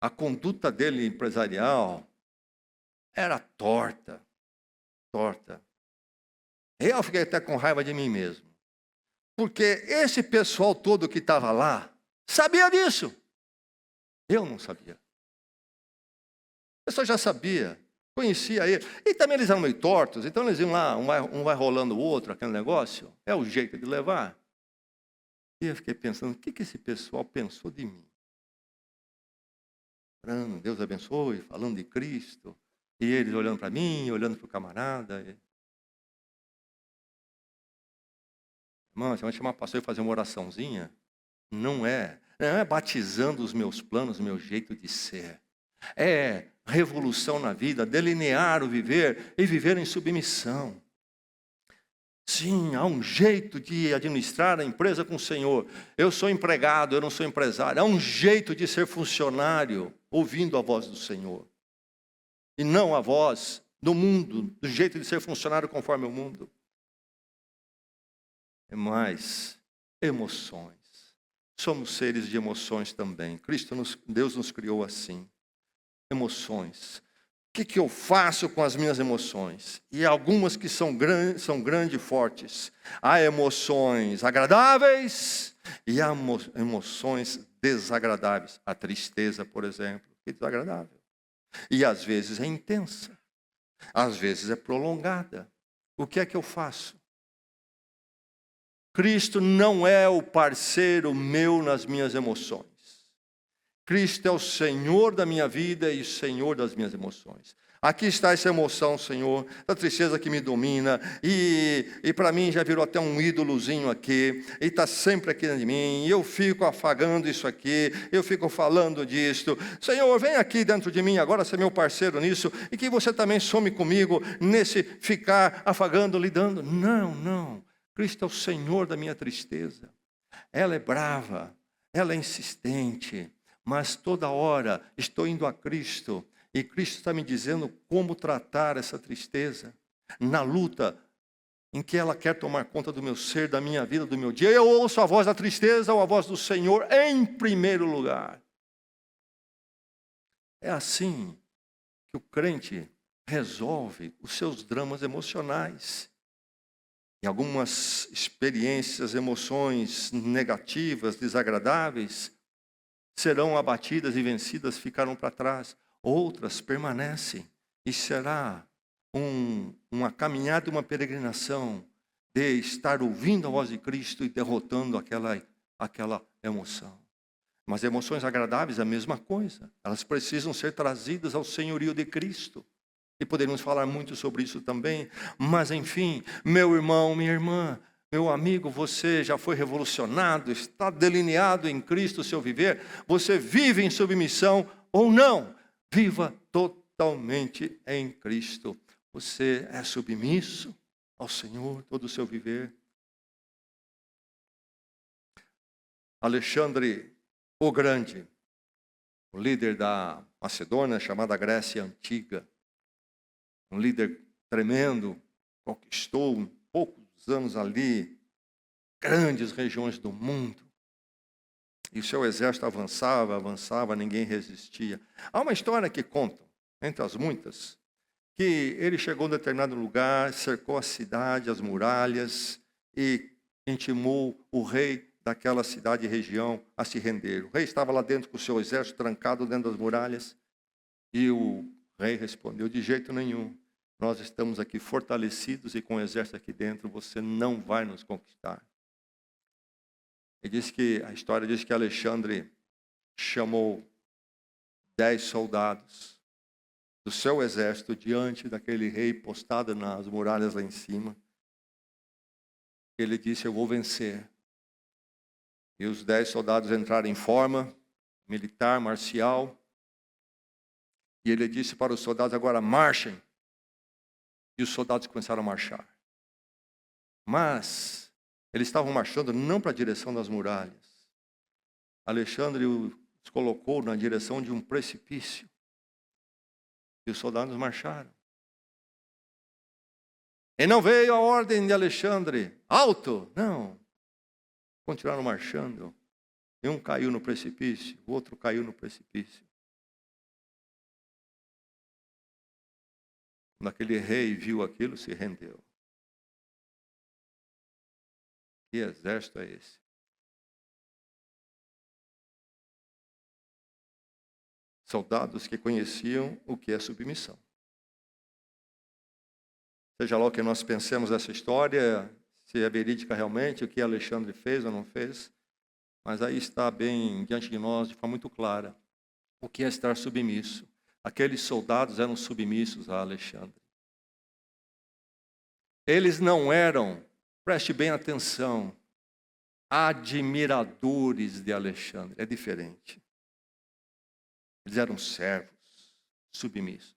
a conduta dele empresarial era torta. Eu fiquei até com raiva de mim mesmo. Porque esse pessoal todo que estava lá sabia disso. Eu não sabia. A pessoa já sabia, conhecia ele. E também eles eram meio tortos, então eles iam lá, um vai rolando o outro, aquele negócio. É o jeito de levar. E eu fiquei pensando, o que esse pessoal pensou de mim? Orando, Deus abençoe, falando de Cristo. E eles olhando para mim, olhando para o camarada. Irmão, você vai chamar o pastor e fazer uma oraçãozinha? Não é batizando os meus planos, o meu jeito de ser. É revolução na vida, delinear o viver e viver em submissão. Sim, há um jeito de administrar a empresa com o Senhor. Eu sou empregado, eu não sou empresário. Há um jeito de ser funcionário, ouvindo a voz do Senhor. E não a voz do mundo, do jeito de ser funcionário conforme o mundo. É mais emoções. Somos seres de emoções também. Deus nos criou assim. Emoções. O que eu faço com as minhas emoções? E algumas que são grandes e fortes. Há emoções agradáveis e há emoções desagradáveis. A tristeza, por exemplo, é desagradável. E às vezes é intensa. Às vezes é prolongada. O que é que eu faço? Cristo não é o parceiro meu nas minhas emoções. Cristo é o Senhor da minha vida e o Senhor das minhas emoções. Aqui está essa emoção, Senhor, da tristeza que me domina, e para mim já virou até um ídolozinho aqui, e está sempre aqui dentro de mim, e eu fico afagando isso aqui, eu fico falando disto. Senhor, vem aqui dentro de mim agora, ser meu parceiro nisso, e que você também some comigo nesse ficar afagando, lidando. Não, não. Cristo é o Senhor da minha tristeza. Ela é brava, ela é insistente, mas toda hora estou indo a Cristo, e Cristo está me dizendo como tratar essa tristeza. Na luta em que ela quer tomar conta do meu ser, da minha vida, do meu dia, eu ouço a voz da tristeza ou a voz do Senhor em primeiro lugar. É assim que o crente resolve os seus dramas emocionais. E algumas experiências, emoções negativas, desagradáveis, serão abatidas e vencidas, ficaram para trás. Outras permanecem, e será uma caminhada, uma peregrinação de estar ouvindo a voz de Cristo e derrotando aquela emoção. Mas emoções agradáveis é a mesma coisa, elas precisam ser trazidas ao senhorio de Cristo. E poderíamos falar muito sobre isso também, mas enfim, meu irmão, minha irmã, meu amigo, você já foi revolucionado, está delineado em Cristo o seu viver, você vive em submissão ou não? Viva totalmente em Cristo. Você é submisso ao Senhor todo o seu viver. Alexandre o Grande, o líder da Macedônia, chamada Grécia Antiga, um líder tremendo, conquistou em poucos anos ali grandes regiões do mundo. E o seu exército avançava, ninguém resistia. Há uma história que contam, entre as muitas, que ele chegou em determinado lugar, cercou a cidade, as muralhas, e intimou o rei daquela cidade e região a se render. O rei estava lá dentro com o seu exército trancado dentro das muralhas, e o rei respondeu: de jeito nenhum, nós estamos aqui fortalecidos e com o exército aqui dentro, você não vai nos conquistar. A história diz que Alexandre chamou 10 soldados do seu exército diante daquele rei postado nas muralhas lá em cima. Ele disse: eu vou vencer. E os 10 soldados entraram em forma militar, marcial. E ele disse para os soldados: agora marchem. E os soldados começaram a marchar. Mas eles estavam marchando não para a direção das muralhas. Alexandre os colocou na direção de um precipício. E os soldados marcharam. E não veio a ordem de Alexandre: alto! Não. Continuaram marchando. E um caiu no precipício, o outro caiu no precipício. Quando aquele rei viu aquilo, se rendeu. Que exército é esse? Soldados que conheciam o que é submissão. Seja lá o que nós pensemos dessa história, se é verídica realmente, o que Alexandre fez ou não fez, mas aí está bem diante de nós, de forma muito clara, o que é estar submisso. Aqueles soldados eram submissos a Alexandre. Eles não eram, preste bem atenção, admiradores de Alexandre. É diferente. Eles eram servos, submissos.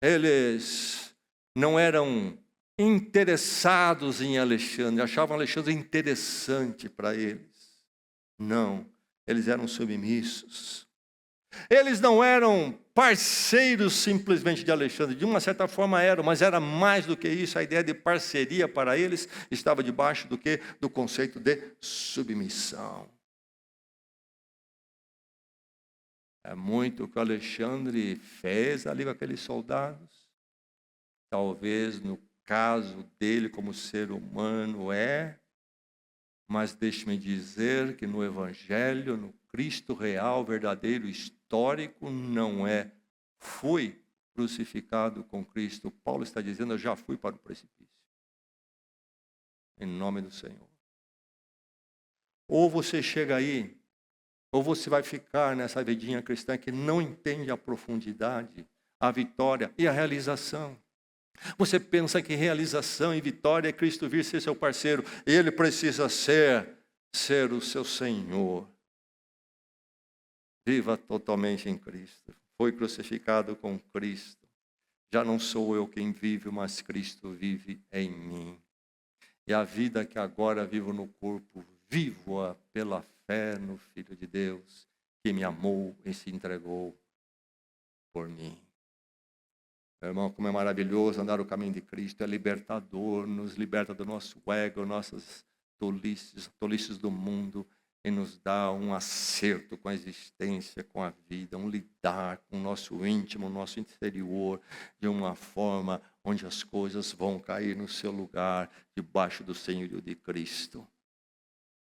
Eles não eram interessados em Alexandre, achavam Alexandre interessante para eles. Não, eles eram submissos. Eles não eram parceiros simplesmente de Alexandre, de uma certa forma eram, mas era mais do que isso. A ideia de parceria para eles estava debaixo do conceito de submissão. É muito o que Alexandre fez ali com aqueles soldados. Talvez no caso dele como ser humano mas deixe-me dizer que no Evangelho, no Cristo real, verdadeiro, histórico, não é fui crucificado com Cristo. Paulo está dizendo: eu já fui para o precipício. Em nome do Senhor. Ou você chega aí Ou você vai ficar nessa vidinha cristã que não entende a profundidade, a vitória e a realização. Você pensa que realização e vitória é Cristo vir ser seu parceiro. Ele precisa ser o seu Senhor. Viva totalmente em Cristo. Foi crucificado com Cristo. Já não sou eu quem vive, mas Cristo vive em mim. E a vida que agora vivo no corpo, vivo-a pela fé no Filho de Deus, que me amou e se entregou por mim. Meu irmão, como é maravilhoso andar o caminho de Cristo, é libertador, nos liberta do nosso ego, nossas tolices do mundo, e nos dá um acerto com a existência, com a vida, um lidar com o nosso íntimo, o nosso interior, de uma forma onde as coisas vão cair no seu lugar, debaixo do senhorio de Cristo.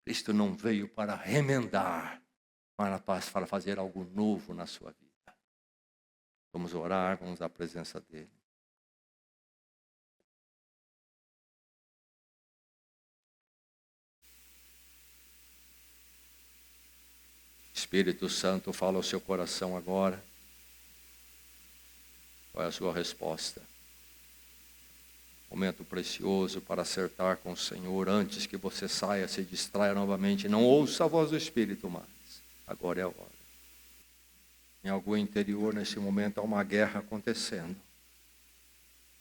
Cristo não veio para remendar, para fazer algo novo na sua vida. Vamos orar, vamos à presença dele. Espírito Santo, fala ao seu coração agora. Qual é a sua resposta? Momento precioso para acertar com o Senhor antes que você saia, se distraia novamente. Não ouça a voz do Espírito mais. Agora é a hora. Em algum interior, nesse momento, há uma guerra acontecendo.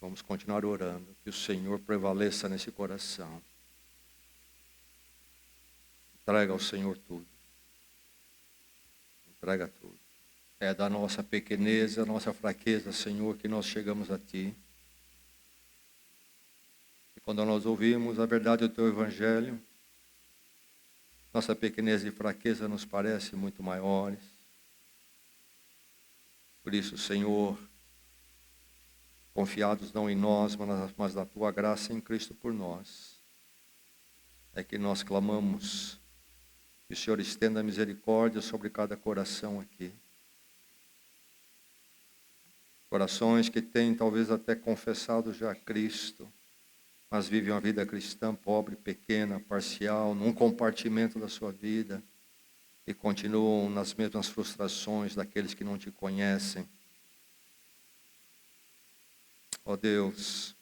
Vamos continuar orando. Que o Senhor prevaleça nesse coração. Entrega ao Senhor tudo. Entrega tudo. É da nossa pequenez, da nossa fraqueza, Senhor, que nós chegamos a Ti. E quando nós ouvimos a verdade do Teu Evangelho, nossa pequenez e fraqueza nos parecem muito maiores. Por isso, Senhor, confiados não em nós, mas na Tua graça em Cristo por nós, é que nós clamamos que o Senhor estenda misericórdia sobre cada coração aqui. Corações que têm talvez até confessado já Cristo, mas vivem uma vida cristã pobre, pequena, parcial, num compartimento da sua vida, e continuam nas mesmas frustrações daqueles que não te conhecem. Ó Deus,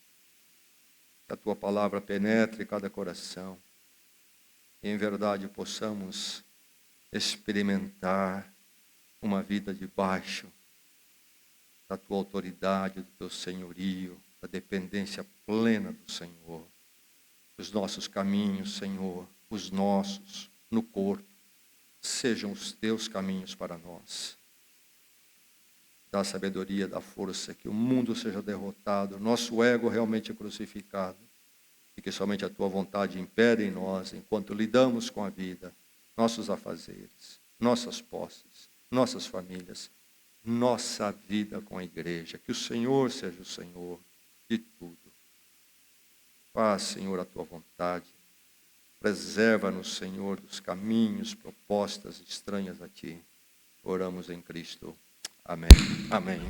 que a Tua palavra penetre cada coração, e em verdade possamos experimentar uma vida debaixo da Tua autoridade, do Teu senhorio, da dependência plena do Senhor. Os nossos caminhos, Senhor, os nossos, no corpo, sejam os Teus caminhos para nós. Dá sabedoria, dá força, que o mundo seja derrotado, nosso ego realmente crucificado, e que somente a Tua vontade impere em nós, enquanto lidamos com a vida, nossos afazeres, nossas posses, nossas famílias, nossa vida com a igreja. Que o Senhor seja o Senhor de tudo. Faz, Senhor, a Tua vontade. Preserva-nos, Senhor, dos caminhos, propostas estranhas a Ti. Oramos em Cristo. Amém. Amém.